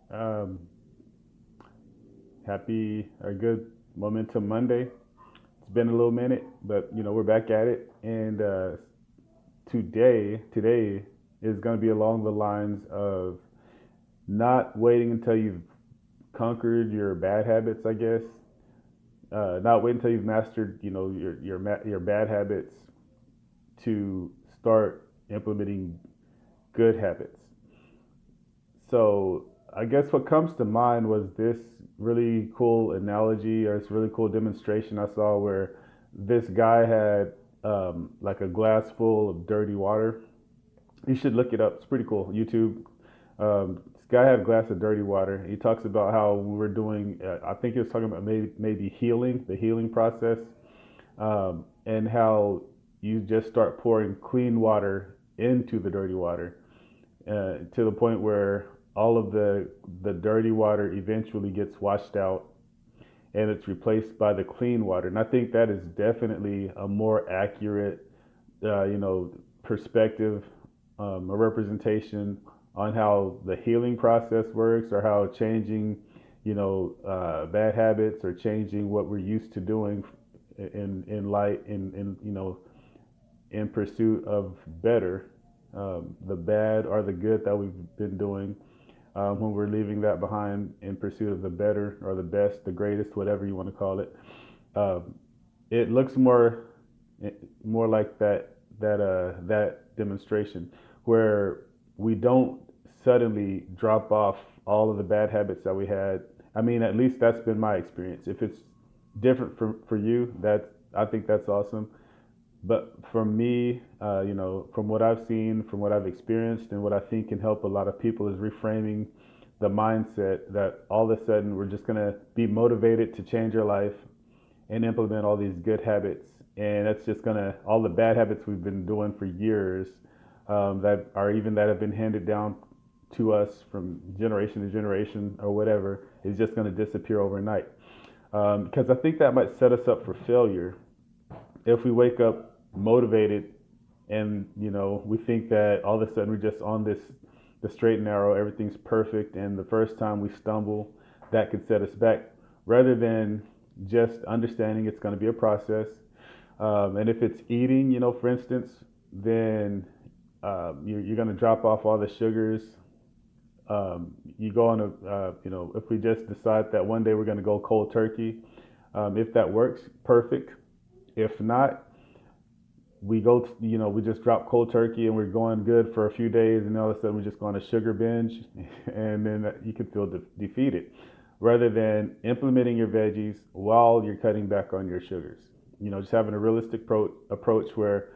Um, Happy or good Momentum Monday. It's been a little minute, but we're back at it. And today is going to be along the lines of not waiting until you've conquered your bad habits, I guess. Not waiting until you've mastered, your bad habits to start implementing good habits. So I guess what comes to mind was this really cool analogy or this really cool demonstration I saw where this guy had like a glass full of dirty water. You should look it up. It's pretty cool. YouTube. This guy had a glass of dirty water. He talks about how we're doing. I think he was talking about maybe healing, the healing process, and how you just start pouring clean water into the dirty water to the point where all of the dirty water eventually gets washed out and it's replaced by the clean water. And I think that is definitely a more accurate, perspective, a representation on how the healing process works, or how changing, bad habits, or changing what we're used to doing in light in in pursuit of better, the bad or the good that we've been doing, when we're leaving that behind in pursuit of the better or the best, the greatest, whatever you want to call it. Um, it looks more like that demonstration where we don't suddenly drop off all of the bad habits that we had. I mean, at least that's been my experience. If it's different for you, that I think that's awesome. But for me, from what I've seen, from what I've experienced, and what I think can help a lot of people is reframing the mindset that all of a sudden we're just going to be motivated to change our life and implement all these good habits. And that's just going to, all the bad habits we've been doing for years, that have been handed down to us from generation to generation or whatever, is just going to disappear overnight. Because I think that might set us up for failure if we wake up motivated and we think that all of a sudden we're just on the straight and narrow, everything's perfect, and the first time we stumble, that could set us back, rather than just understanding it's going to be a process. And if it's eating, for instance, then you're going to drop off all the sugars. You go on if we just decide that one day we're going to go cold turkey, if that works, perfect. If not, we just drop cold turkey and we're going good for a few days, and all of a sudden we just go on a sugar binge, and then you can feel defeated, rather than implementing your veggies while you're cutting back on your sugars. Just having a realistic approach where,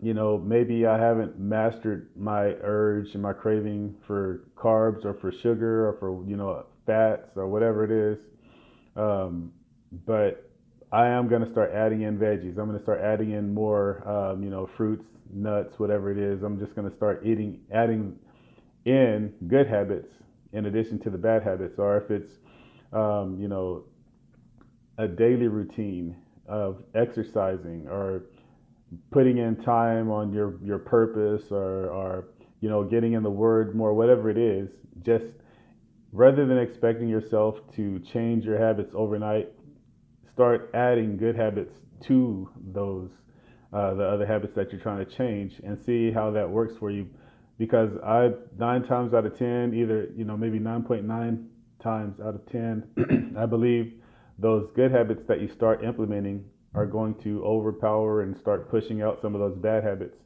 maybe I haven't mastered my urge and my craving for carbs or for sugar or for, fats or whatever it is. But I am going to start adding in veggies. I'm going to start adding in more, fruits, nuts, whatever it is. I'm just going to start adding in good habits in addition to the bad habits. Or if it's, um, you know, a daily routine of exercising, or putting in time on your purpose, or getting in the word more, whatever it is, just rather than expecting yourself to change your habits overnight, start adding good habits to those, the other habits that you're trying to change, and see how that works for you. Because I 9 times out of 10, either maybe 9.9 times out of 10, I believe those good habits that you start implementing are going to overpower and start pushing out some of those bad habits,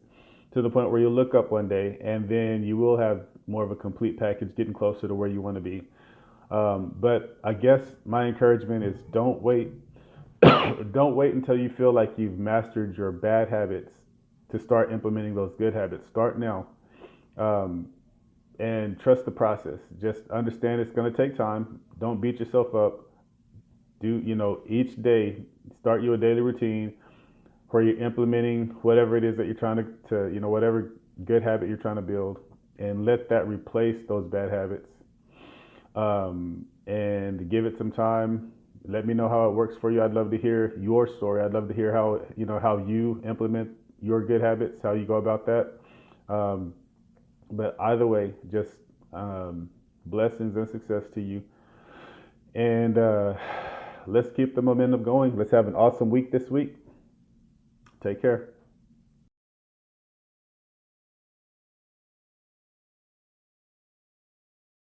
to the point where you'll look up one day and then you will have more of a complete package, getting closer to where you want to be. But I guess my encouragement is, don't wait. Don't wait until you feel like you've mastered your bad habits to start implementing those good habits. Start now, um, and trust the process. Just understand it's going to take time. Don't beat yourself up. Each day, start you a daily routine where you're implementing whatever it is that you're trying whatever good habit you're trying to build, and let that replace those bad habits. And give it some time. Let me know how it works for you. I'd love to hear your story. I'd love to hear how you implement your good habits, how you go about that. Um, but either way, just, um, Blessings and success to you. And let's keep the momentum going. Let's have an awesome week this week. Take care.